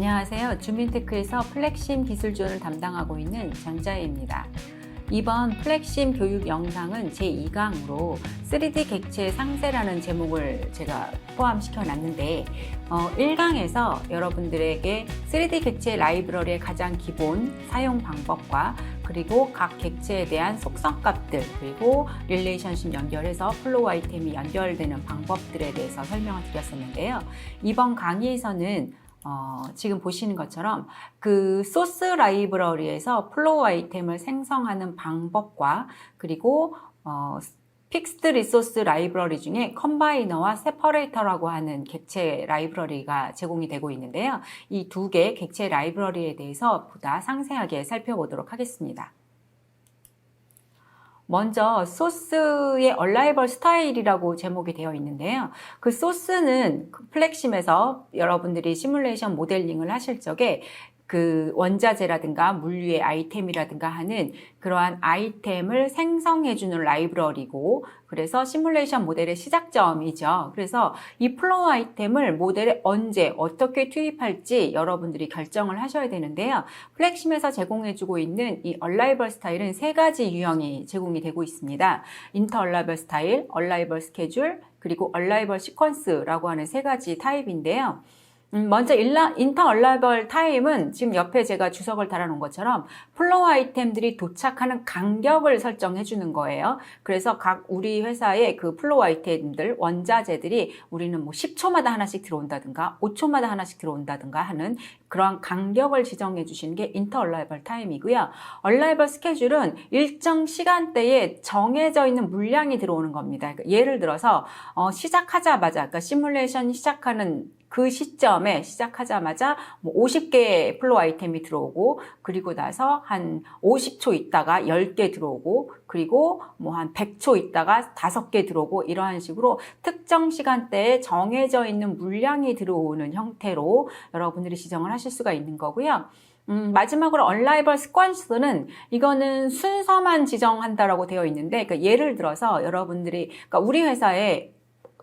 안녕하세요. 주민테크에서 플렉심 기술 지원을 담당하고 있는 전자혜입니다. 이번 플렉심 교육 영상은 제2강으로 3D 객체 상세라는 제목을 제가 포함시켜 놨는데 1강에서 여러분들에게 3D 객체 라이브러리의 가장 기본 사용 방법과 그리고 각 객체에 대한 속성값들 그리고 릴레이션십 연결해서 플로우 아이템이 연결되는 방법들에 대해서 설명을 드렸었는데요. 이번 강의에서는 지금 보시는 것처럼 그 소스 라이브러리에서 플로우 아이템을 생성하는 방법과 그리고 픽스드 리소스 라이브러리 중에 컴바이너와 세퍼레이터라고 하는 객체 라이브러리가 제공이 되고 있는데요. 이 두 개의 객체 라이브러리에 대해서 보다 상세하게 살펴보도록 하겠습니다. 먼저 소스의 얼라이벌 스타일이라고 제목이 되어 있는데요. 그 소스는 플렉심에서 여러분들이 시뮬레이션 모델링을 하실 적에 그 원자재라든가 물류의 아이템이라든가 하는 그러한 아이템을 생성해주는 라이브러리고, 그래서 시뮬레이션 모델의 시작점이죠. 그래서 이 플로우 아이템을 모델에 언제 어떻게 투입할지 여러분들이 결정을 하셔야 되는데요. 플렉심에서 제공해주고 있는 이 얼라이벌 스타일은 세 가지 유형이 제공이 되고 있습니다. 인터 얼라이벌 스타일, 얼라이벌 스케줄, 그리고 얼라이벌 시퀀스라고 하는 세 가지 타입인데요. 먼저 인터 얼라이벌 타임은 지금 옆에 제가 주석을 달아놓은 것처럼 플로우 아이템들이 도착하는 간격을 설정해 주는 거예요. 그래서 각 우리 회사의 그 플로우 아이템들, 원자재들이 우리는 뭐 10초마다 하나씩 들어온다든가 5초마다 하나씩 들어온다든가 하는 그러한 간격을 지정해 주시는 게 인터 얼라이벌 타임이고요. 얼라이벌 스케줄은 일정 시간대에 정해져 있는 물량이 들어오는 겁니다. 그러니까 예를 들어서 시작하자마자, 그러니까 시뮬레이션 시작하는 그 시점에 시작하자마자 뭐 50개의 플로우 아이템이 들어오고, 그리고 나서 한 50초 있다가 10개 들어오고, 그리고 뭐 한 100초 있다가 5개 들어오고, 이러한 식으로 특정 시간대에 정해져 있는 물량이 들어오는 형태로 여러분들이 지정을 하실 수가 있는 거고요. 마지막으로 얼라이벌 스퀀스는 이거는 순서만 지정한다라고 되어 있는데, 그러니까 예를 들어서 여러분들이, 그러니까 우리 회사에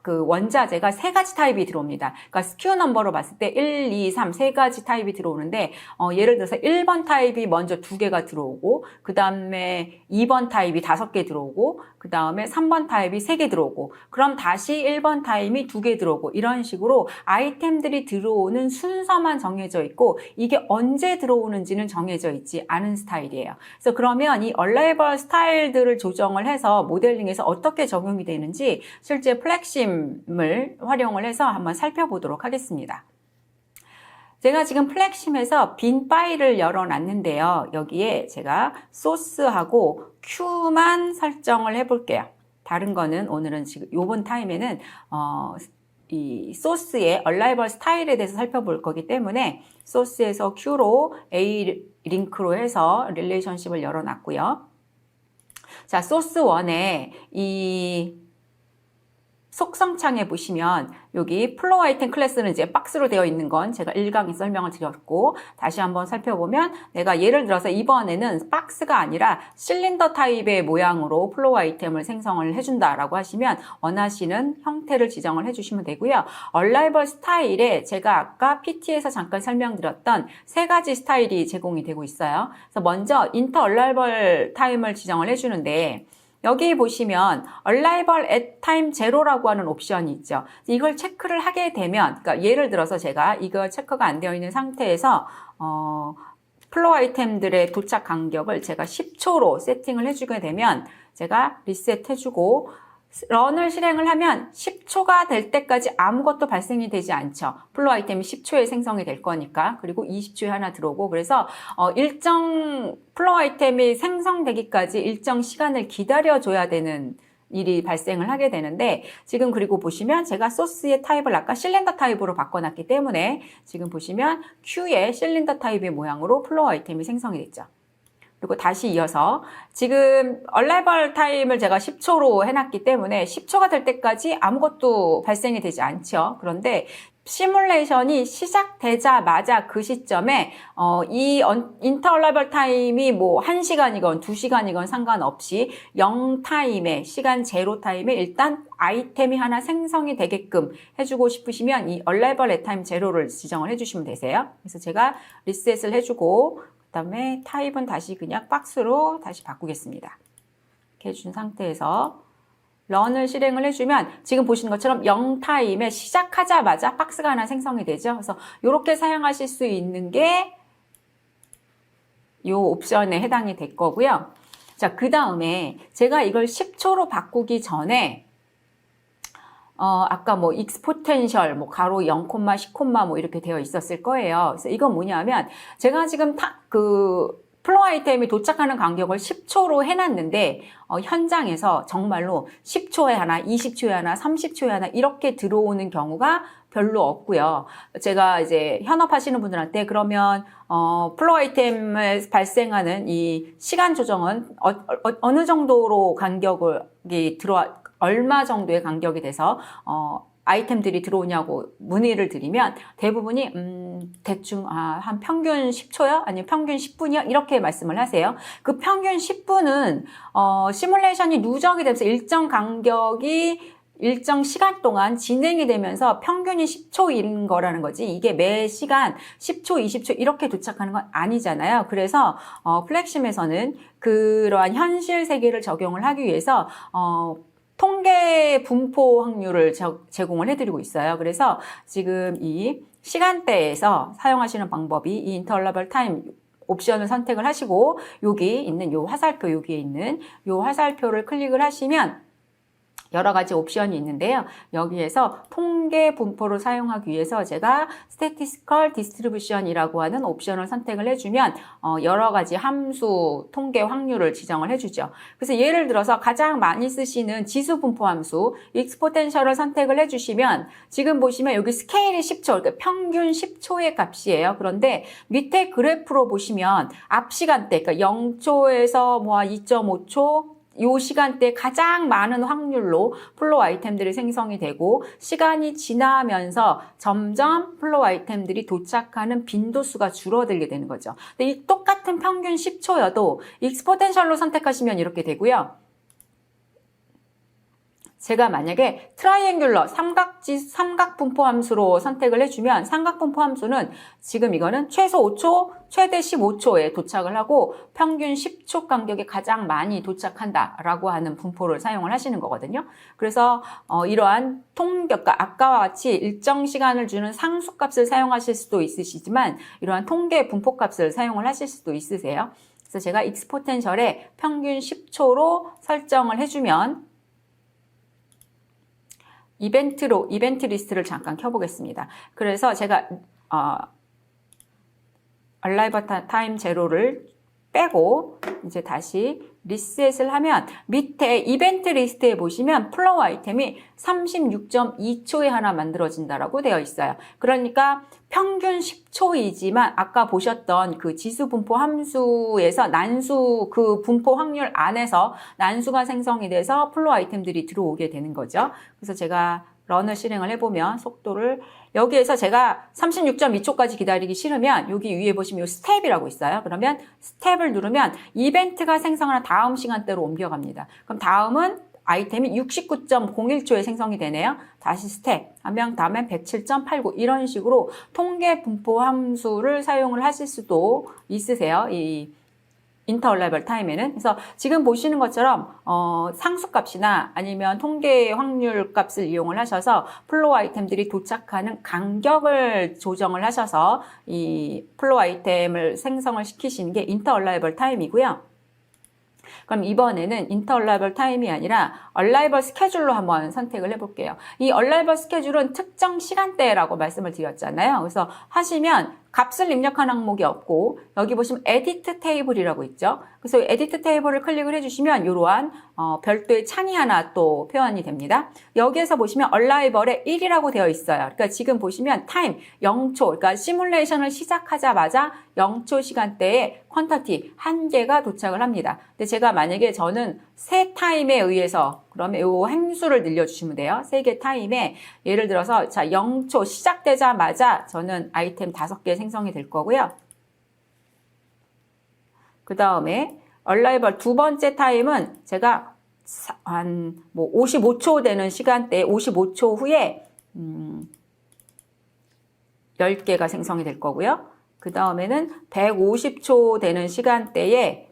그 원자재가 세 가지 타입이 들어옵니다. 그러니까 SKU 넘버로 봤을 때 1, 2, 3 세 가지 타입이 들어오는데 예를 들어서 1번 타입이 먼저 2개가 들어오고, 그 다음에 2번 타입이 5개 들어오고, 그 다음에 3번 타입이 3개 들어오고, 그럼 다시 1번 타입이 2개 들어오고, 이런 식으로 아이템들이 들어오는 순서만 정해져 있고 이게 언제 들어오는지는 정해져 있지 않은 스타일이에요. 그래서 그러면 이 얼라이벌 스타일들을 조정을 해서 모델링에서 어떻게 적용이 되는지 실제 플렉심 을 활용을 해서 한번 살펴보도록 하겠습니다. 제가 지금 플렉심에서 빈 파일을 열어놨는데요. 여기에 제가 소스하고 큐만 설정을 해볼게요. 다른 거는 오늘은 지금 요번 타임에는 이 소스의 얼라이벌 스타일에 대해서 살펴볼 거기 때문에 소스에서 큐로 A 링크로 해서 릴레이션십을 열어놨고요. 자, 소스 1에 이 속성창에 보시면 여기 플로우 아이템 클래스는 이제 박스로 되어 있는 건 제가 1강에 설명을 드렸고, 다시 한번 살펴보면 내가 예를 들어서 이번에는 박스가 아니라 실린더 타입의 모양으로 플로우 아이템을 생성을 해준다라고 하시면 원하시는 형태를 지정을 해주시면 되고요. 얼라이벌 스타일에 제가 아까 PT에서 잠깐 설명드렸던 세 가지 스타일이 제공이 되고 있어요. 그래서 먼저 인터 얼라이벌 타임을 지정을 해주는데, 여기 보시면 Arrival at time zero라고 하는 옵션이 있죠. 이걸 체크를 하게 되면, 그러니까 예를 들어서 제가 이거 체크가 안 되어 있는 상태에서 플로우 아이템들의 도착 간격을 제가 10초로 세팅을 해주게 되면 제가 리셋 해주고 런을 실행을 하면 10초가 될 때까지 아무것도 발생이 되지 않죠. 플로우 아이템이 10초에 생성이 될 거니까. 그리고 20초에 하나 들어오고, 그래서 일정 플로우 아이템이 생성되기까지 일정 시간을 기다려줘야 되는 일이 발생을 하게 되는데, 지금 그리고 보시면 제가 소스의 타입을 아까 실린더 타입으로 바꿔놨기 때문에 지금 보시면 Q의 실린더 타입의 모양으로 플로우 아이템이 생성이 됐죠. 그리고 다시 이어서 지금 얼라이벌 타임을 제가 10초로 해놨기 때문에 10초가 될 때까지 아무것도 발생이 되지 않죠. 그런데 시뮬레이션이 시작되자마자 그 시점에 이 인터얼라이벌 타임이 뭐 1시간이건 2시간이건 상관없이 0타임에 시간 제로 타임에 일단 아이템이 하나 생성이 되게끔 해주고 싶으시면 이 얼라이벌 애타임 제로를 지정을 해주시면 되세요. 그래서 제가 리셋을 해주고 그 다음에 타입은 다시 그냥 박스로 다시 바꾸겠습니다. 이렇게 해준 상태에서 런을 실행을 해주면 지금 보시는 것처럼 0타임에 시작하자마자 박스가 하나 생성이 되죠. 그래서 이렇게 사용하실 수 있는 게 이 옵션에 해당이 될 거고요. 자, 그 다음에 제가 이걸 10초로 바꾸기 전에 아까 뭐 익스포텐셜 뭐 가로 0, 10, 뭐 이렇게 되어 있었을 거예요. 그래서 이건 뭐냐면 제가 지금 플로우 아이템이 도착하는 간격을 10초로 해놨는데 현장에서 정말로 10초에 하나, 20초에 하나, 30초에 하나 이렇게 들어오는 경우가 별로 없고요. 제가 이제 현업하시는 분들한테 그러면 플로우 아이템을 발생하는 이 시간 조정은 어느 정도로 간격이 얼마 정도의 간격이 돼서 아이템들이 들어오냐고 문의를 드리면 대부분이 대충 한 평균 10초요? 아니면 평균 10분이요? 이렇게 말씀을 하세요. 그 평균 10분은 시뮬레이션이 누적이 되면서 일정 간격이 일정 시간 동안 진행이 되면서 평균이 10초인 거라는 거지 이게 매 시간 10초, 20초 이렇게 도착하는 건 아니잖아요. 그래서 플렉심에서는 그러한 현실 세계를 적용을 하기 위해서 통계 분포 확률을 제공을 해드리고 있어요. 그래서 지금 이 시간대에서 사용하시는 방법이 이 인터얼라이벌 타임 옵션을 선택을 하시고 여기 있는 요 화살표 여기에 있는 요 화살표를 클릭을 하시면 여러 가지 옵션이 있는데요. 여기에서 통계 분포를 사용하기 위해서 제가 Statistical Distribution이라고 하는 옵션을 선택을 해주면 여러 가지 함수 통계 확률을 지정을 해주죠. 그래서 예를 들어서 가장 많이 쓰시는 지수 분포 함수 익스포텐셜을 선택을 해주시면 지금 보시면 여기 스케일이 10초, 그러니까 평균 10초의 값이에요. 그런데 밑에 그래프로 보시면 앞 시간대, 그러니까 0초에서 뭐 2.5초 요 시간대에 가장 많은 확률로 플로우 아이템들이 생성이 되고 시간이 지나면서 점점 플로우 아이템들이 도착하는 빈도수가 줄어들게 되는 거죠. 근데 이 똑같은 평균 10초여도 익스포텐셜로 선택하시면 이렇게 되고요. 제가 만약에 트라이앵귤러 삼각 분포 함수로 선택을 해주면 삼각 분포 함수는 지금 이거는 최소 5초, 최대 15초에 도착을 하고 평균 10초 간격에 가장 많이 도착한다라고 하는 분포를 사용을 하시는 거거든요. 그래서 이러한 통계가 아까와 같이 일정 시간을 주는 상수값을 사용하실 수도 있으시지만 이러한 통계 분포값을 사용을 하실 수도 있으세요. 그래서 제가 익스포텐셜에 평균 10초로 설정을 해주면 이벤트 리스트를 잠깐 켜보겠습니다. 그래서 제가 얼라이벌 타임 제로를 빼고 이제 다시 리셋을 하면 밑에 이벤트 리스트에 보시면 플로우 아이템이 36.2초에 하나 만들어진다라고 되어 있어요. 그러니까 평균 10초이지만 아까 보셨던 그 지수 분포 함수에서 난수 그 분포 확률 안에서 난수가 생성이 돼서 플로우 아이템들이 들어오게 되는 거죠. 그래서 제가 런을 실행을 해보면 속도를 여기에서 제가 36.2초까지 기다리기 싫으면 여기 위에 보시면 이 스텝이라고 있어요. 그러면 스텝을 누르면 이벤트가 생성하는 다음 시간대로 옮겨갑니다. 그럼 다음은 아이템이 69.01초에 생성이 되네요. 다시 스텝 하면 다음엔 107.89 이런 식으로 통계 분포 함수를 사용을 하실 수도 있으세요. 이 인터얼라이벌 타임에는. 그래서 지금 보시는 것처럼 상수값이나 아니면 통계 확률 값을 이용을 하셔서 플로우 아이템들이 도착하는 간격을 조정을 하셔서 이 플로우 아이템을 생성을 시키시는 게 인터얼라이벌 타임이고요. 그럼 이번에는 인터얼라이벌 타임이 아니라 얼라이벌 스케줄로 한번 선택을 해볼게요. 이 얼라이벌 스케줄은 특정 시간대라고 말씀을 드렸잖아요. 그래서 하시면 값을 입력한 항목이 없고 여기 보시면 에디트 테이블이라고 있죠. 그래서 에디트 테이블을 클릭을 해주시면 이러한 별도의 창이 하나 또 표현이 됩니다. 여기에서 보시면 얼라이벌에 1이라고 되어 있어요. 그러니까 지금 보시면 타임 0초, 그러니까 시뮬레이션을 시작하자마자 0초 시간대에 퀀터티 한 개가 도착을 합니다. 근데 제가 만약에 저는 세 타임에 의해서 그러면 요 행수를 늘려주시면 돼요. 세 개 타임에 예를 들어서 자 0초 시작되자마자 저는 아이템 5개 생성이 될 거고요. 그 다음에 얼라이벌 두 번째 타임은 제가 한 뭐 55초 되는 시간대에 55초 후에 10개가 생성이 될 거고요. 그 다음에는 150초 되는 시간대에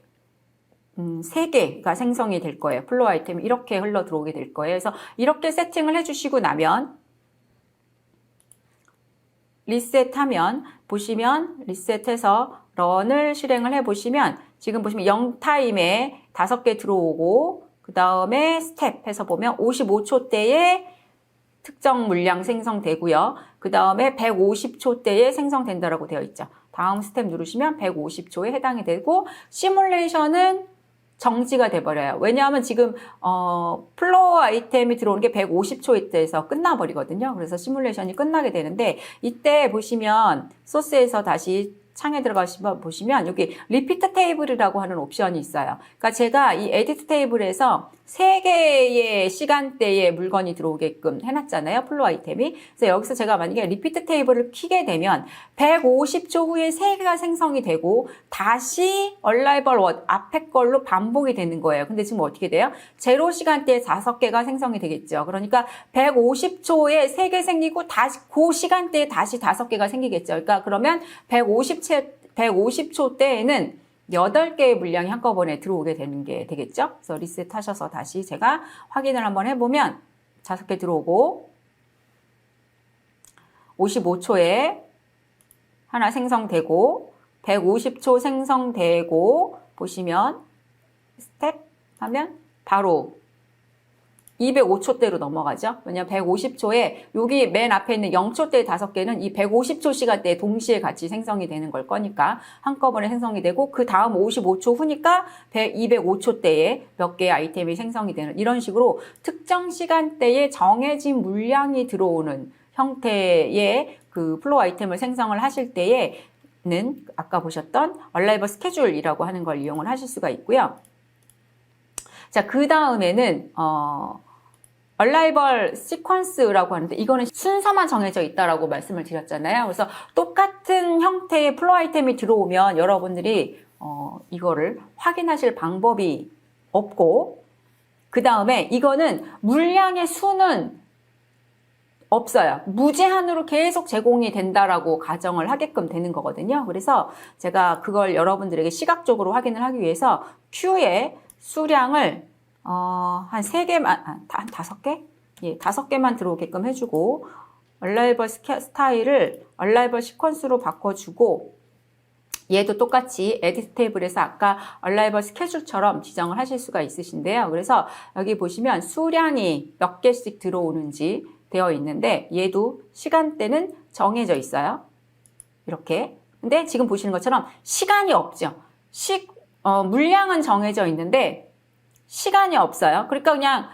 3개가 생성이 될 거예요. 플로우 아이템이 이렇게 흘러 들어오게 될 거예요. 그래서 이렇게 세팅을 해주시고 나면 리셋하면 보시면 리셋해서 런을 실행을 해보시면 지금 보시면 0타임에 5개 들어오고 그 다음에 스텝 해서 보면 55초대에 특정 물량 생성되고요. 그 다음에 150초대에 생성된다라고 되어 있죠. 다음 스텝 누르시면 150초에 해당이 되고 시뮬레이션은 정지가 돼버려요. 왜냐하면 지금 플로어 아이템이 들어오는 게 150초에서 끝나버리거든요. 그래서 시뮬레이션이 끝나게 되는데 이때 보시면 소스에서 다시 창에 들어가시면 보시면 여기 리피트 테이블이라고 하는 옵션이 있어요. 그러니까 제가 이 에디트 테이블에서 3개의 시간대에 물건이 들어오게끔 해놨잖아요. 플로어 아이템이. 그래서 여기서 제가 만약에 리피트 테이블을 키게 되면 150초 후에 3개가 생성이 되고 다시 얼라이벌 원 앞에 걸로 반복이 되는 거예요. 근데 지금 어떻게 돼요? 제로 시간대에 5개가 생성이 되겠죠. 그러니까 150초에 3개 생기고 다시 그 시간대에 다시 5개가 생기겠죠. 그러니까 그러면 150초 때에는 8개의 물량이 한꺼번에 들어오게 되는 게 되겠죠. 그래서 리셋하셔서 다시 제가 확인을 한번 해보면 5개 들어오고 55초에 하나 생성되고 150초 생성되고 보시면 스텝 하면 바로 205초대로 넘어가죠. 왜냐면 150초에 여기 맨 앞에 있는 0초대 5개는 이 150초 시간대에 동시에 같이 생성이 되는 걸 거니까 한꺼번에 생성이 되고 그 다음 55초 후니까 205초대에 몇 개의 아이템이 생성이 되는 이런 식으로 특정 시간대에 정해진 물량이 들어오는 형태의 그 플로우 아이템을 생성을 하실 때에는 아까 보셨던 얼라이벌 스케줄이라고 하는 걸 이용을 하실 수가 있고요. 자, 그 다음에는 얼라이벌 시퀀스라고 하는데 이거는 순서만 정해져 있다라고 말씀을 드렸잖아요. 그래서 똑같은 형태의 플로우 아이템이 들어오면 여러분들이 이거를 확인하실 방법이 없고 그 다음에 이거는 물량의 수는 없어요. 무제한으로 계속 제공이 된다라고 가정을 하게끔 되는 거거든요. 그래서 제가 그걸 여러분들에게 시각적으로 확인을 하기 위해서 큐의 수량을 한 3개만, 한 5개? 예, 5개만 들어오게끔 해주고 얼라이벌 스타일을 얼라이벌 시퀀스로 바꿔주고 얘도 똑같이 에디트 테이블에서 아까 얼라이벌 스케줄처럼 지정을 하실 수가 있으신데요. 그래서 여기 보시면 수량이 몇 개씩 들어오는지 되어 있는데 얘도 시간대는 정해져 있어요. 이렇게. 근데 지금 보시는 것처럼 시간이 없죠. 물량은 정해져 있는데 시간이 없어요. 그러니까 그냥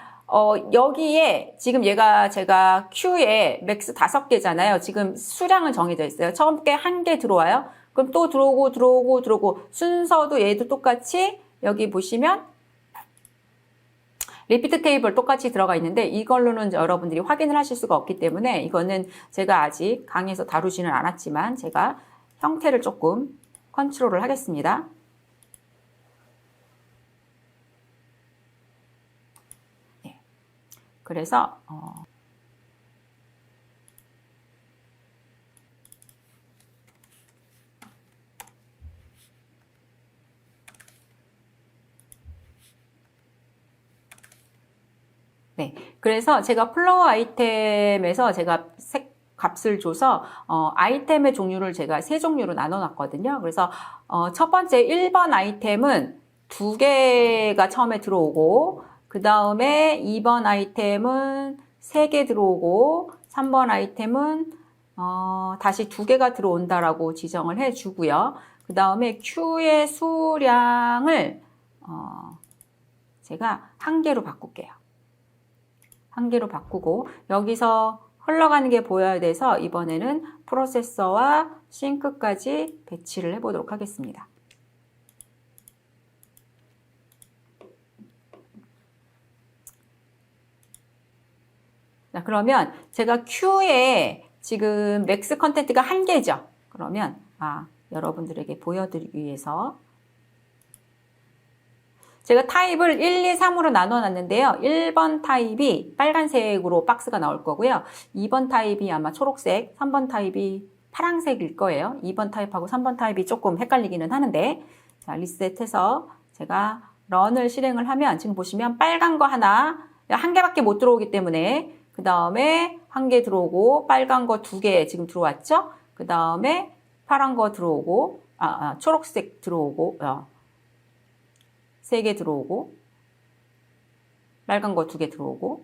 여기에 지금 제가 Q에 맥스 5개잖아요. 지금 수량은 정해져 있어요. 처음 게 1개 들어와요. 그럼 또 들어오고 순서도 얘도 똑같이 여기 보시면 리피트 테이블 똑같이 들어가 있는데 이걸로는 여러분들이 확인을 하실 수가 없기 때문에 이거는 제가 아직 강의에서 다루지는 않았지만 제가 형태를 조금 컨트롤을 하겠습니다. 그래서 네, 그래서 제가 플로우 아이템에서 제가 값을 줘서 아이템의 종류를 제가 3종류로 나눠 놨거든요. 그래서 첫 번째 1번 아이템은 2개가 처음에 들어오고 그 다음에 2번 아이템은 3개 들어오고 3번 아이템은 다시 2개가 들어온다라고 지정을 해주고요. 그 다음에 Q의 수량을 제가 1개로 바꿀게요. 1개로 바꾸고 여기서 흘러가는 게 보여야 돼서 이번에는 프로세서와 싱크까지 배치를 해보도록 하겠습니다. 자, 그러면 제가 Q에 지금 맥스 컨텐트가 1개죠. 그러면 여러분들에게 보여드리기 위해서 제가 타입을 1, 2, 3으로 나눠놨는데요. 1번 타입이 빨간색으로 박스가 나올 거고요. 2번 타입이 아마 초록색, 3번 타입이 파란색일 거예요. 2번 타입하고 3번 타입이 조금 헷갈리기는 하는데, 자, 리셋해서 제가 런을 실행을 하면 지금 보시면 빨간 거 하나, 1개밖에 못 들어오기 때문에 그 다음에 1개 들어오고 빨간 거 2개 지금 들어왔죠? 그 다음에 파란 거 들어오고 초록색 들어오고 3개 들어오고 빨간 거 2개 들어오고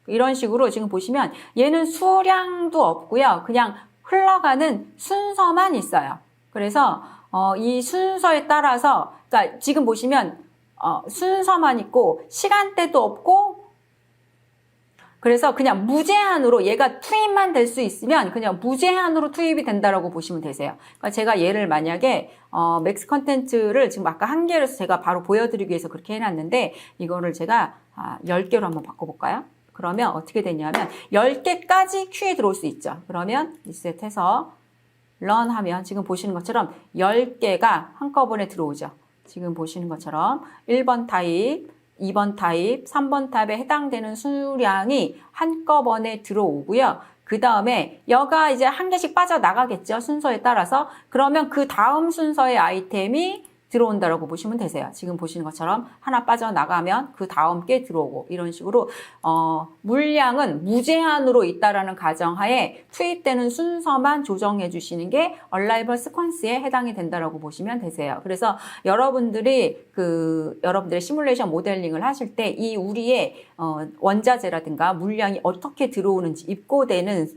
이런 식으로 지금 보시면 얘는 수량도 없고요. 그냥 흘러가는 순서만 있어요. 그래서 이 순서에 따라서 그러니까 지금 보시면 순서만 있고 시간대도 없고 그래서 그냥 무제한으로 얘가 투입만 될 수 있으면 그냥 무제한으로 투입이 된다라고 보시면 되세요. 그러니까 제가 얘를 만약에 맥스 컨텐츠를 지금 아까 1개로 해서 제가 바로 보여드리기 위해서 그렇게 해놨는데 이거를 제가 10개로 한번 바꿔볼까요? 그러면 어떻게 되냐면 10개까지 큐에 들어올 수 있죠. 그러면 리셋해서 런 하면 지금 보시는 것처럼 10개가 한꺼번에 들어오죠. 지금 보시는 것처럼 1번 타입 2번 타입, 3번 타입에 해당되는 수량이 한꺼번에 들어오고요. 그 다음에 여가 이제 1개씩 빠져나가겠죠. 순서에 따라서. 그러면 그 다음 순서의 아이템이 들어온다라고 보시면 되세요. 지금 보시는 것처럼 하나 빠져나가면 그 다음 게 들어오고 이런 식으로 물량은 무제한으로 있다라는 가정하에 투입되는 순서만 조정해 주시는 게 얼라이벌 시퀀스에 해당이 된다라고 보시면 되세요. 그래서 여러분들의 시뮬레이션 모델링을 하실 때 이 우리의 원자재라든가 물량이 어떻게 들어오는지 입고되는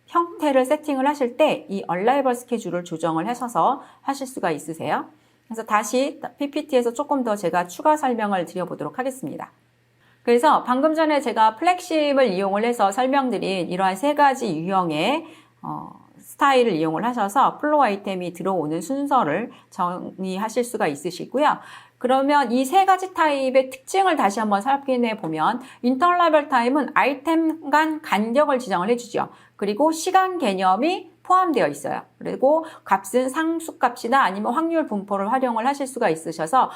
형태를 세팅을 하실 때 이 얼라이벌 스케줄을 조정을 하셔서 하실 수가 있으세요. 그래서 다시 PPT에서 조금 더 제가 추가 설명을 드려보도록 하겠습니다. 그래서 방금 전에 제가 플렉심을 이용을 해서 설명드린 이러한 3가지 유형의 스타일을 이용을 하셔서 플로우 아이템이 들어오는 순서를 정의하실 수가 있으시고요. 그러면 이 3가지 타입의 특징을 다시 한번 살펴내 보면 인터널라이벌 타임은 아이템 간 간격을 지정을 해주죠. 그리고 시간 개념이 포함되어 있어요. 그리고 값은 상수값이나 아니면 확률 분포를 활용을 하실 수가 있으셔서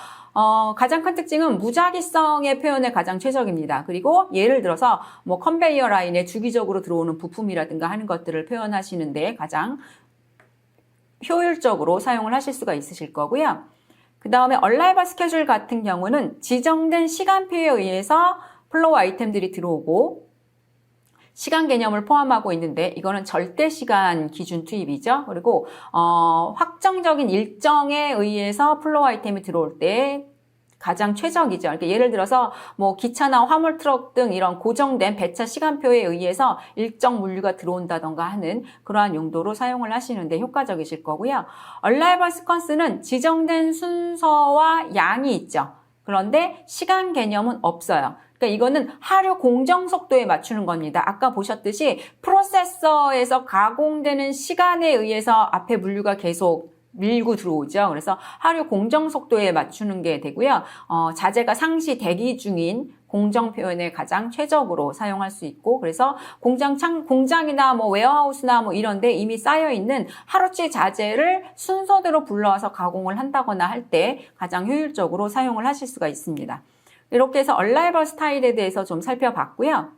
가장 큰 특징은 무작위성의 표현에 가장 최적입니다. 그리고 예를 들어서 뭐 컨베이어 라인에 주기적으로 들어오는 부품이라든가 하는 것들을 표현하시는데 가장 효율적으로 사용을 하실 수가 있으실 거고요. 그 다음에 얼라이벌 스케줄 같은 경우는 지정된 시간표에 의해서 플로우 아이템들이 들어오고 시간 개념을 포함하고 있는데 이거는 절대 시간 기준 투입이죠. 그리고 확정적인 일정에 의해서 플로우 아이템이 들어올 때 가장 최적이죠. 그러니까 예를 들어서 뭐 기차나 화물 트럭 등 이런 고정된 배차 시간표에 의해서 일정 물류가 들어온다던가 하는 그러한 용도로 사용을 하시는데 효과적이실 거고요. 얼라이벌 시퀀스는 지정된 순서와 양이 있죠. 그런데 시간 개념은 없어요. 그러니까 이거는 하류 공정 속도에 맞추는 겁니다. 아까 보셨듯이 프로세서에서 가공되는 시간에 의해서 앞에 물류가 계속 밀고 들어오죠. 그래서 하류 공정 속도에 맞추는 게 되고요. 자재가 상시 대기 중인 공정 표현에 가장 최적으로 사용할 수 있고 그래서 공장이나 뭐 웨어하우스나 뭐 이런 데 이미 쌓여 있는 하루치 자재를 순서대로 불러와서 가공을 한다거나 할 때 가장 효율적으로 사용을 하실 수가 있습니다. 이렇게 해서 얼라이벌 스타일에 대해서 좀 살펴봤고요.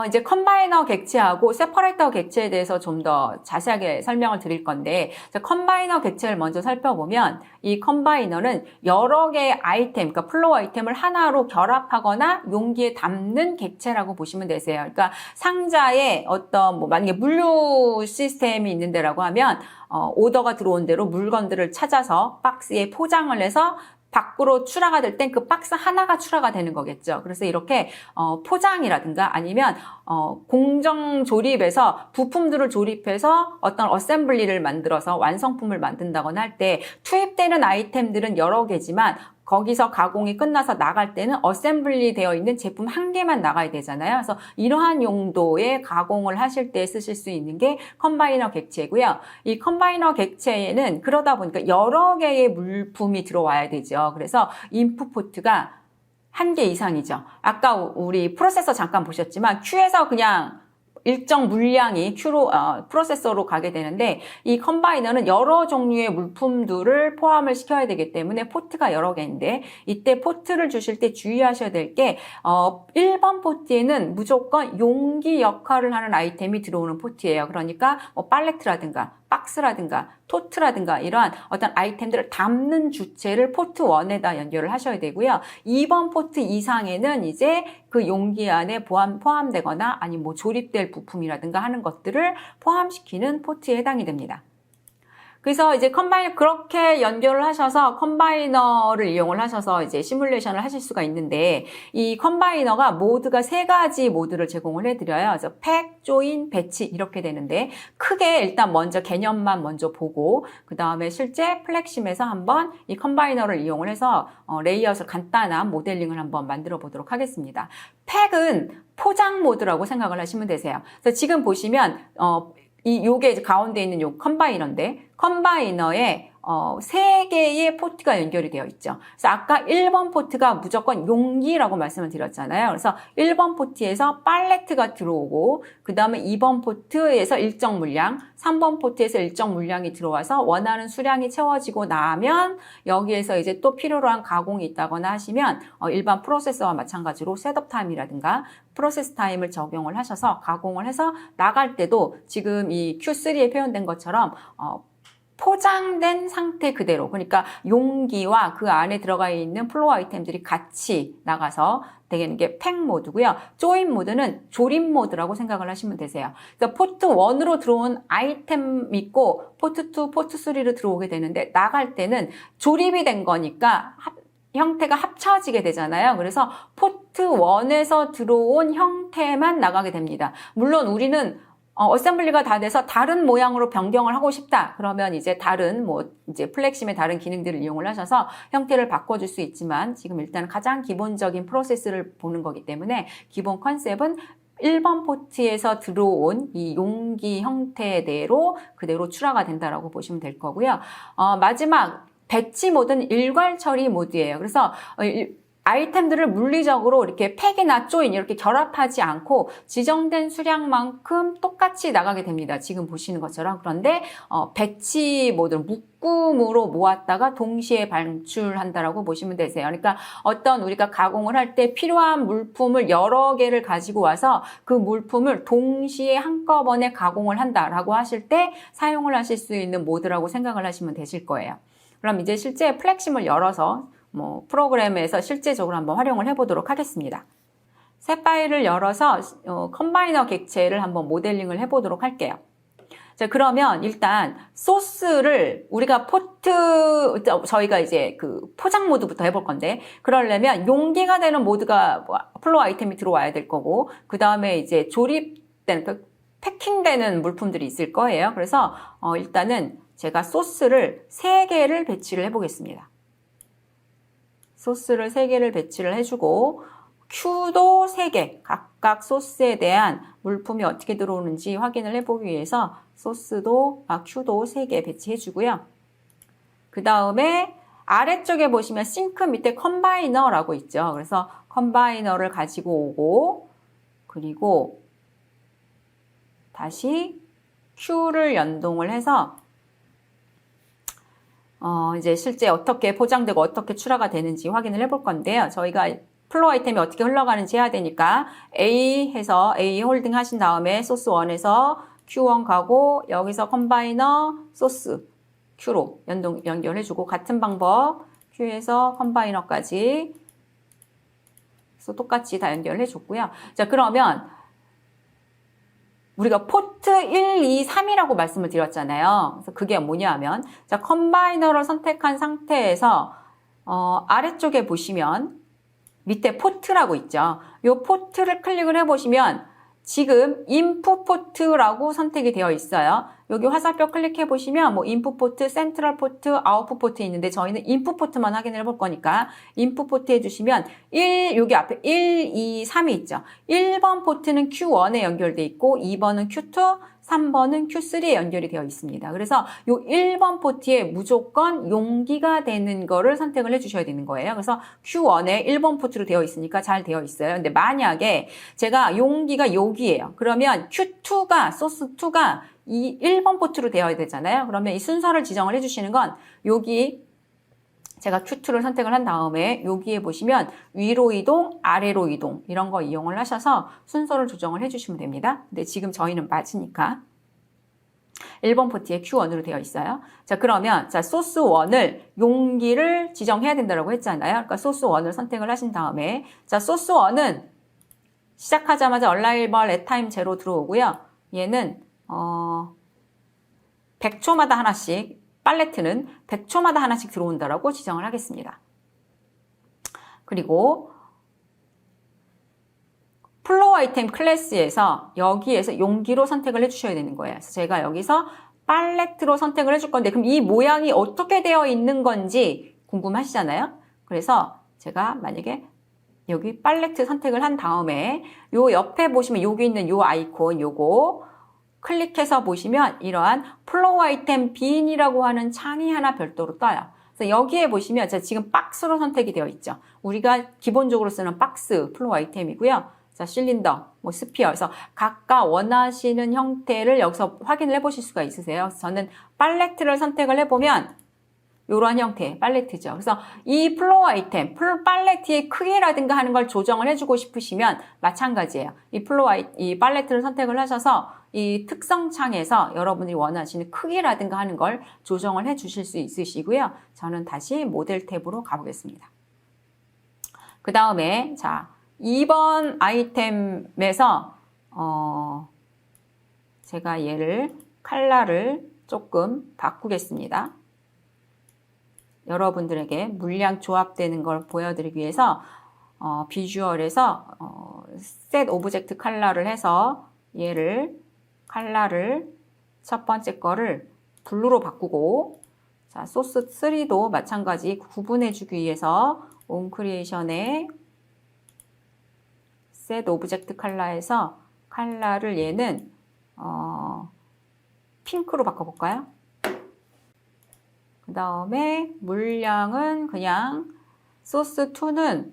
이제 컴바이너 객체하고 세퍼레이터 객체에 대해서 좀 더 자세하게 설명을 드릴 건데, 컴바이너 객체를 먼저 살펴보면, 이 컴바이너는 여러 개의 아이템, 그러니까 플로우 아이템을 하나로 결합하거나 용기에 담는 객체라고 보시면 되세요. 그러니까 상자에 어떤, 만약에 물류 시스템이 있는 데라고 하면, 오더가 들어온 대로 물건들을 찾아서 박스에 포장을 해서 밖으로 출하가 될 땐 그 박스 하나가 출하가 되는 거겠죠. 그래서 이렇게 포장이라든가 아니면 공정 조립에서 부품들을 조립해서 어떤 어셈블리를 만들어서 완성품을 만든다거나 할 때 투입되는 아이템들은 여러 개지만 거기서 가공이 끝나서 나갈 때는 어셈블리 되어 있는 제품 한 개만 나가야 되잖아요. 그래서 이러한 용도의 가공을 하실 때 쓰실 수 있는 게 컴바이너 객체고요. 이 컴바이너 객체에는 그러다 보니까 여러 개의 물품이 들어와야 되죠. 그래서 인풋 포트가 한 개 이상이죠. 아까 우리 프로세서 잠깐 보셨지만 Q에서 그냥 일정 물량이 프로세서로 가게 되는데 이 컴바이너는 여러 종류의 물품들을 포함을 시켜야 되기 때문에 포트가 여러 개인데 이때 포트를 주실 때 주의하셔야 될 게 1번 포트에는 무조건 용기 역할을 하는 아이템이 들어오는 포트예요. 그러니까 뭐 팔레트라든가 박스라든가 토트라든가 이러한 어떤 아이템들을 담는 주체를 포트 1에다 연결을 하셔야 되고요. 2번 포트 이상에는 이제 그 용기 안에 포함되거나 아니면 뭐 조립될 부품이라든가 하는 것들을 포함시키는 포트에 해당이 됩니다. 그래서 이제 그렇게 연결을 하셔서 컴바이너를 이용을 하셔서 이제 시뮬레이션을 하실 수가 있는데 이 컴바이너가 모드가 3가지 모드를 제공을 해드려요. 그래서 팩, 조인, 배치 이렇게 되는데 크게 일단 먼저 개념만 먼저 보고 그 다음에 실제 플렉심에서 한번 이 컴바이너를 이용을 해서 레이아웃을 간단한 모델링을 한번 만들어 보도록 하겠습니다. 팩은 포장 모드라고 생각을 하시면 되세요. 그래서 지금 보시면 요게 이제 가운데 있는 요 컴바이너인데 컴바이너에 3개의 포트가 연결이 되어 있죠. 그래서 아까 1번 포트가 무조건 용기라고 말씀을 드렸잖아요. 그래서 1번 포트에서 팔레트가 들어오고 그 다음에 2번 포트에서 일정 물량, 3번 포트에서 일정 물량이 들어와서 원하는 수량이 채워지고 나면 여기에서 이제 또 필요로 한 가공이 있다거나 하시면 일반 프로세서와 마찬가지로 셋업 타임이라든가 프로세스 타임을 적용을 하셔서 가공을 해서 나갈 때도 지금 이 Q3에 표현된 것처럼 포장된 상태 그대로, 그러니까 용기와 그 안에 들어가 있는 플로어 아이템들이 같이 나가서 되는 게 팩 모드고요. 조인 모드는 조립 모드라고 생각을 하시면 되세요. 그러니까 포트 1으로 들어온 아이템 있고 포트 2, 포트 3로 들어오게 되는데 나갈 때는 조립이 된 거니까 형태가 합쳐지게 되잖아요. 그래서 포트 1에서 들어온 형태만 나가게 됩니다. 물론 우리는 어셈블리가 다 돼서 다른 모양으로 변경을 하고 싶다. 그러면 이제 다른 이제 플렉심의 다른 기능들을 이용을 하셔서 형태를 바꿔줄 수 있지만 지금 일단 가장 기본적인 프로세스를 보는 거기 때문에 기본 컨셉은 1번 포트에서 들어온 이 용기 형태대로 그대로 출하가 된다라고 보시면 될 거고요. 마지막 배치 모드는 일괄 처리 모드예요. 그래서 아이템들을 물리적으로 이렇게 팩이나 조인 이렇게 결합하지 않고 지정된 수량만큼 똑같이 나가게 됩니다. 지금 보시는 것처럼. 그런데 배치 모드는 묶음으로 모았다가 동시에 반출한다라고 보시면 되세요. 그러니까 어떤 우리가 가공을 할 때 필요한 물품을 여러 개를 가지고 와서 그 물품을 동시에 한꺼번에 가공을 한다라고 하실 때 사용을 하실 수 있는 모드라고 생각을 하시면 되실 거예요. 그럼 이제 실제 플렉심을 열어서 프로그램에서 실제적으로 한번 활용을 해보도록 하겠습니다. 새 파일을 열어서 컴바이너 객체를 한번 모델링을 해보도록 할게요. 자, 그러면 일단 소스를 우리가 저희가 이제 그 포장 모드부터 해볼 건데, 그러려면 용기가 되는 모드가 플로어 아이템이 들어와야 될 거고, 그 다음에 이제 조립된, 패킹되는 물품들이 있을 거예요. 그래서 일단은 제가 소스를 3개를 배치를 해보겠습니다. 소스를 3개를 배치를 해주고 Q도 3개, 각각 소스에 대한 물품이 어떻게 들어오는지 확인을 해보기 위해서 Q도 3개 배치해주고요. 그 다음에 아래쪽에 보시면 싱크 밑에 컴바이너라고 있죠. 그래서 컴바이너를 가지고 오고 그리고 다시 Q를 연동을 해서 이제 실제 어떻게 포장되고 어떻게 출하가 되는지 확인을 해볼 건데요. 저희가 플로어 아이템이 어떻게 흘러가는지 해야 되니까 A 홀딩 하신 다음에 소스 1에서 Q1 가고 여기서 컴바이너 소스 Q로 연결해주고 같은 방법 Q에서 컴바이너까지 그래서 똑같이 다 연결해줬고요. 자, 그러면 우리가 포트 1, 2, 3이라고 말씀을 드렸잖아요. 그래서 그게 뭐냐면, 자, 컴바이너를 선택한 상태에서, 아래쪽에 보시면, 밑에 포트라고 있죠. 이 포트를 클릭을 해보시면, 지금 인풋 포트라고 선택이 되어 있어요. 여기 화살표 클릭해 보시면 인풋 포트, 센트럴 포트, 아웃풋 포트 있는데 저희는 인풋 포트만 확인을 해볼 거니까 인풋 포트 해주시면 여기 앞에 1, 2, 3이 있죠. 1번 포트는 Q1에 연결돼 있고 2번은 Q2, 3번은 Q3에 연결이 되어 있습니다. 그래서 요 1번 포트에 무조건 용기가 되는 거를 선택을 해주셔야 되는 거예요. 그래서 Q1에 1번 포트로 되어 있으니까 잘 되어 있어요. 근데 만약에 제가 용기가 여기예요. 그러면 Q2가, 소스2가 이 1번 포트로 되어야 되잖아요. 그러면 이 순서를 지정을 해주시는 건 여기 제가 Q2를 선택을 한 다음에 여기에 보시면 위로 이동, 아래로 이동 이런 거 이용을 하셔서 순서를 조정을 해주시면 됩니다. 근데 지금 저희는 맞으니까 1번 포트에 Q1으로 되어 있어요. 자, 그러면 자 소스 1을 용기를 지정해야 된다고 했잖아요. 그러니까 소스 1을 선택을 하신 다음에 자 소스 1은 시작하자마자 얼라이벌 앳타임 제로 들어오고요. 얘는 100초마다 하나씩 팔레트는 100초마다 하나씩 들어온다라고 지정을 하겠습니다. 그리고 플로우 아이템 클래스에서 여기에서 용기로 선택을 해주셔야 되는 거예요. 그래서 제가 여기서 팔레트로 선택을 해줄 건데 그럼 이 모양이 어떻게 되어 있는 건지 궁금하시잖아요. 그래서 제가 만약에 여기 팔레트 선택을 한 다음에 요 옆에 보시면 여기 있는 요 아이콘 요거 클릭해서 보시면 이러한 플로우 아이템 빈이라고 하는 창이 하나 별도로 떠요. 그래서 여기에 보시면 제가 지금 박스로 선택이 되어 있죠. 우리가 기본적으로 쓰는 박스 플로우 아이템이고요. 자, 실린더, 뭐 스피어. 그래서 각각 원하시는 형태를 여기서 확인을 해보실 수가 있으세요. 그래서 저는 팔레트를 선택을 해보면 이러한 형태의 팔레트죠. 그래서 이 플로우 아이템, 팔레트의 크기라든가 하는 걸 조정을 해주고 싶으시면 마찬가지예요. 이 팔레트를 선택을 하셔서 이 특성 창에서 여러분이 원하시는 크기라든가 하는 걸 조정을 해 주실 수 있으시고요. 저는 다시 모델 탭으로 가보겠습니다. 그 다음에 자 2번 아이템에서 제가 얘를 컬러를 조금 바꾸겠습니다. 여러분들에게 물량 조합되는 걸 보여드리기 위해서 비주얼에서 셋 오브젝트 컬러를 해서 얘를 컬러를 첫 번째 거를 블루로 바꾸고 자 소스 3도 마찬가지 구분해 주기 위해서 온 크리에이션에 셋 오브젝트 컬러에서 컬러를 얘는 핑크로 바꿔볼까요? 그 다음에 물량은 그냥 소스 2는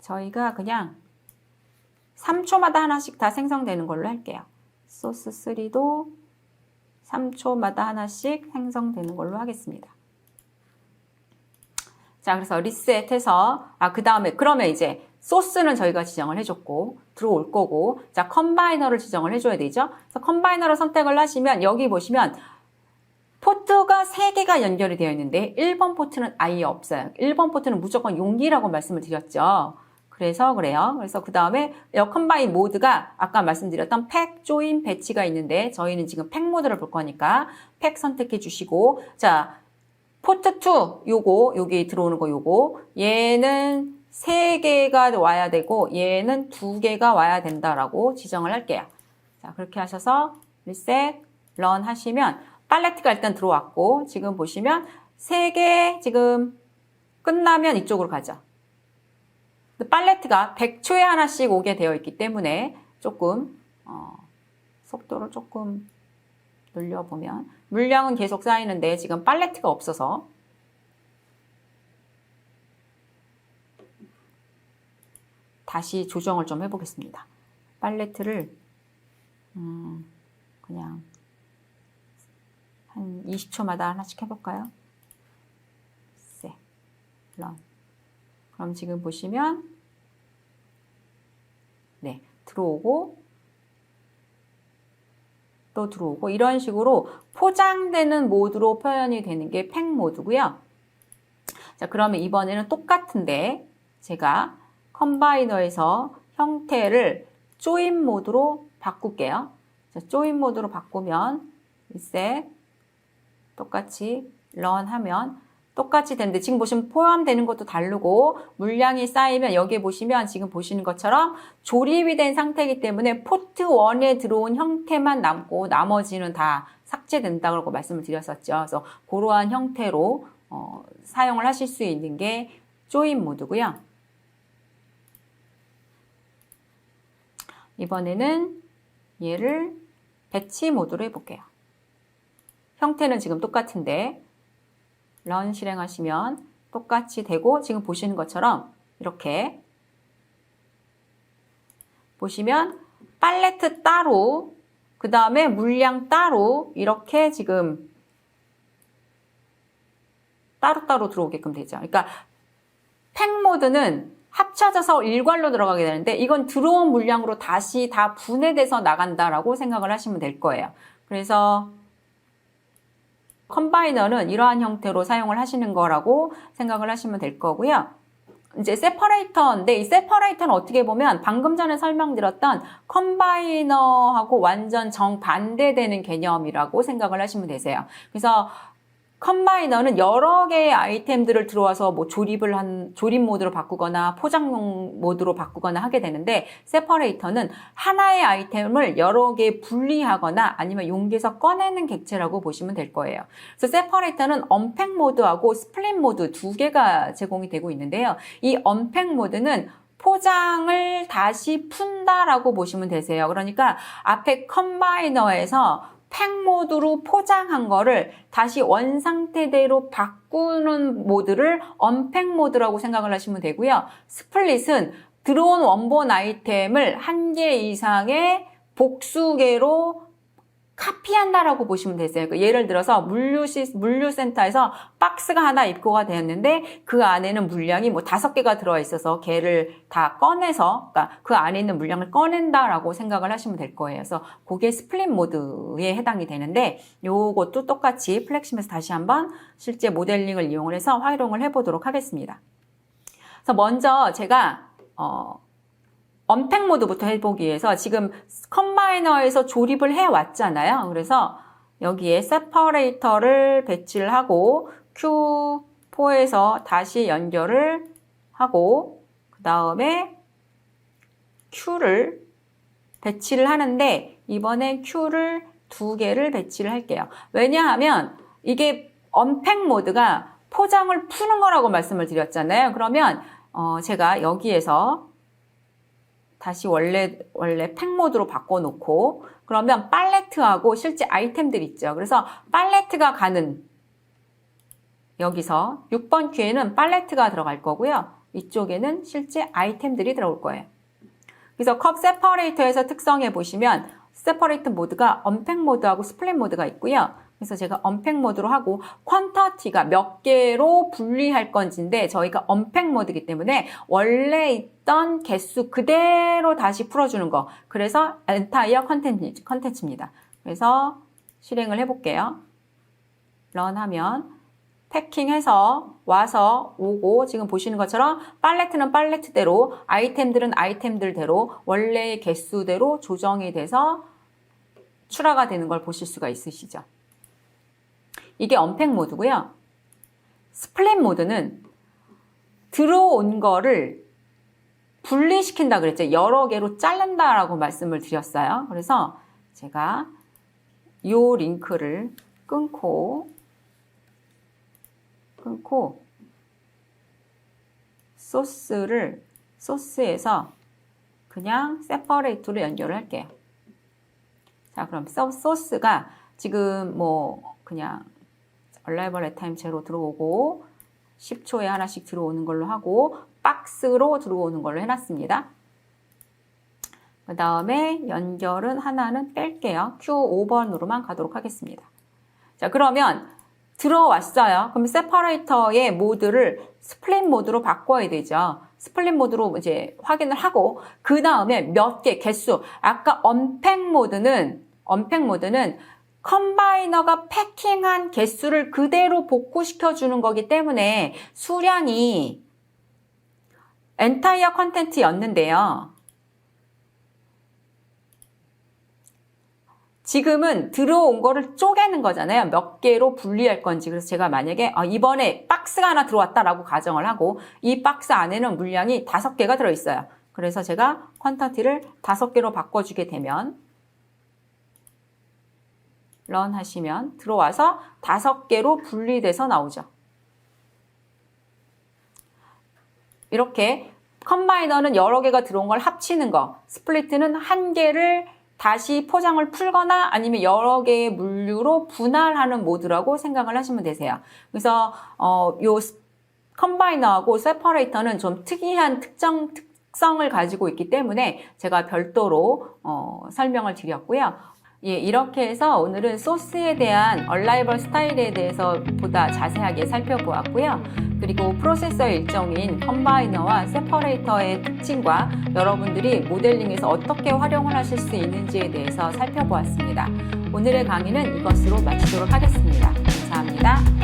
저희가 그냥 3초마다 하나씩 다 생성되는 걸로 할게요. 소스 3도 3초마다 하나씩 생성되는 걸로 하겠습니다. 자, 그래서 리셋해서 그 다음에 그러면 이제 소스는 저희가 지정을 해줬고 들어올 거고 자 컴바이너를 지정을 해줘야 되죠. 그래서 컴바이너를 선택을 하시면 여기 보시면 포트가 3개가 연결이 되어 있는데 1번 포트는 아예 없어요. 1번 포트는 무조건 용기라고 말씀을 드렸죠. 그래서 그래요. 그래서 그 다음에 컴바인 모드가 아까 말씀드렸던 팩, 조인, 배치가 있는데 저희는 지금 팩 모드를 볼 거니까 팩 선택해 주시고 자 포트 2 요거 여기 들어오는 거 요거 얘는 3개가 와야 되고 얘는 2개가 와야 된다라고 지정을 할게요. 자 그렇게 하셔서 리셋 런 하시면 팔레트가 일단 들어왔고 지금 보시면 3개 지금 끝나면 이쪽으로 가죠. 팔레트가 100초에 하나씩 오게 되어 있기 때문에 조금 속도를 조금 늘려보면 물량은 계속 쌓이는데 지금 팔레트가 없어서 다시 조정을 좀 해보겠습니다. 팔레트를 그냥 한 20초마다 하나씩 해볼까요? 셋, 런. 그럼 지금 보시면 네 들어오고 또 들어오고 이런 식으로 포장되는 모드로 표현이 되는 게 팩 모드고요. 자 그러면 이번에는 똑같은데 제가 컴바이너에서 형태를 조인 모드로 바꿀게요. 자, 조인 모드로 바꾸면 리셋 똑같이 런 하면 똑같이 되는데 지금 보시면 포함되는 것도 다르고 물량이 쌓이면 여기에 보시면 지금 보시는 것처럼 조립이 된 상태이기 때문에 포트 1에 들어온 형태만 남고 나머지는 다 삭제된다고 말씀을 드렸었죠. 그래서 그러한 형태로 사용을 하실 수 있는 게 조인 모드고요. 이번에는 얘를 배치 모드로 해볼게요. 형태는 지금 똑같은데 런 실행하시면 똑같이 되고 지금 보시는 것처럼 이렇게 보시면 팔레트 따로 그 다음에 물량 따로 이렇게 지금 따로따로 들어오게끔 되죠. 그러니까 팩 모드는 합쳐져서 일괄로 들어가게 되는데 이건 들어온 물량으로 다시 다 분해돼서 나간다라고 생각을 하시면 될 거예요. 그래서 컴바이너는 이러한 형태로 사용을 하시는 거라고 생각을 하시면 될 거고요. 이제 세퍼레이터인데 이 세퍼레이터는 어떻게 보면 방금 전에 설명드렸던 컴바이너하고 완전 정반대되는 개념이라고 생각을 하시면 되세요. 그래서 컴바이너는 여러 개의 아이템들을 들어와서 뭐 조립 모드로 바꾸거나 포장용 모드로 바꾸거나 하게 되는데 세퍼레이터는 하나의 아이템을 여러 개 분리하거나 아니면 용기에서 꺼내는 객체라고 보시면 될 거예요. 그래서 세퍼레이터는 언팩 모드하고 스플릿 모드 두 개가 제공이 되고 있는데요. 이 언팩 모드는 포장을 다시 푼다라고 보시면 되세요. 그러니까 앞에 컴바이너에서 팩 모드로 포장한 거를 다시 원상태대로 바꾸는 모드를 언팩 모드라고 생각을 하시면 되고요. 스플릿은 들어온 원본 아이템을 한 개 이상의 복수개로 카피한다라고 보시면 되세요. 예를 들어서 물류센터에서 박스가 하나 입고가 되었는데 그 안에는 물량이 뭐 5개가 들어와 있어서 걔를 다 꺼내서 그러니까 그 안에 있는 물량을 꺼낸다라고 생각을 하시면 될 거예요. 그래서 그게 스플릿 모드에 해당이 되는데 요것도 똑같이 플렉심에서 다시 한번 실제 모델링을 이용을 해서 활용을 해보도록 하겠습니다. 그래서 먼저 제가 언팩 모드부터 해보기 위해서 지금 컴바이너에서 조립을 해왔잖아요. 그래서 여기에 세퍼레이터를 배치를 하고 Q4에서 다시 연결을 하고 그 다음에 Q를 배치를 하는데 이번에 Q를 2개를 배치를 할게요. 왜냐하면 이게 언팩 모드가 포장을 푸는 거라고 말씀을 드렸잖아요. 그러면 제가 여기에서 다시 원래 팩 모드로 바꿔놓고 그러면 팔레트하고 실제 아이템들 있죠. 그래서 팔레트가 가는 여기서 6번 큐에는 팔레트가 들어갈 거고요. 이쪽에는 실제 아이템들이 들어올 거예요. 그래서 컵 세퍼레이터에서 특성해 보시면 세퍼레이터 모드가 언팩 모드하고 스플릿 모드가 있고요. 그래서 제가 언팩 모드로 하고 퀀터티가 몇 개로 분리할 건지인데 저희가 언팩 모드이기 때문에 원래 있던 개수 그대로 다시 풀어주는 거. 그래서 엔타이어 컨텐츠입니다. 그래서 실행을 해볼게요. 런하면 패킹해서 와서 오고 지금 보시는 것처럼 팔레트는 팔레트대로 아이템들은 아이템들대로 원래의 개수대로 조정이 돼서 출하가 되는 걸 보실 수가 있으시죠. 이게 언팩 모드고요. 스플릿 모드는 들어온 거를 분리시킨다 그랬죠. 여러 개로 자른다라고 말씀을 드렸어요. 그래서 제가 이 링크를 끊고 소스에서 그냥 세퍼레이트로 연결을 할게요. 자, 그럼 소스가 지금 뭐 그냥 얼라이벌 앳타임 제로 들어오고 10초에 하나씩 들어오는 걸로 하고 박스로 들어오는 걸로 해놨습니다. 그 다음에 연결은 하나는 뺄게요. Q5번으로만 가도록 하겠습니다. 자, 그러면 들어왔어요. 그럼 세퍼레이터의 모드를 스플릿 모드로 바꿔야 되죠. 스플릿 모드로 이제 확인을 하고 그 다음에 몇 개 개수 아까 언팩 모드는 컴바이너가 패킹한 개수를 그대로 복구시켜 주는 거기 때문에 수량이 엔타이어 컨텐츠였는데요. 지금은 들어온 거를 쪼개는 거잖아요. 몇 개로 분리할 건지. 그래서 제가 만약에 이번에 박스가 하나 들어왔다라고 가정을 하고 이 박스 안에는 물량이 5개가 들어있어요. 그래서 제가 퀀터티를 5개로 바꿔주게 되면 런 하시면 들어와서 5개로 분리돼서 나오죠. 이렇게 컴바이너는 여러 개가 들어온 걸 합치는 거, 스플리트는 한 개를 다시 포장을 풀거나 아니면 여러 개의 물류로 분할하는 모드라고 생각을 하시면 되세요. 그래서 요 컴바이너하고 세퍼레이터는 좀 특이한 특성을 가지고 있기 때문에 제가 별도로 설명을 드렸고요. 예, 이렇게 해서 오늘은 소스에 대한 얼라이벌 스타일에 대해서 보다 자세하게 살펴보았고요. 그리고 프로세서의 일종인 컴바이너와 세퍼레이터의 특징과 여러분들이 모델링에서 어떻게 활용을 하실 수 있는지에 대해서 살펴보았습니다. 오늘의 강의는 이것으로 마치도록 하겠습니다. 감사합니다.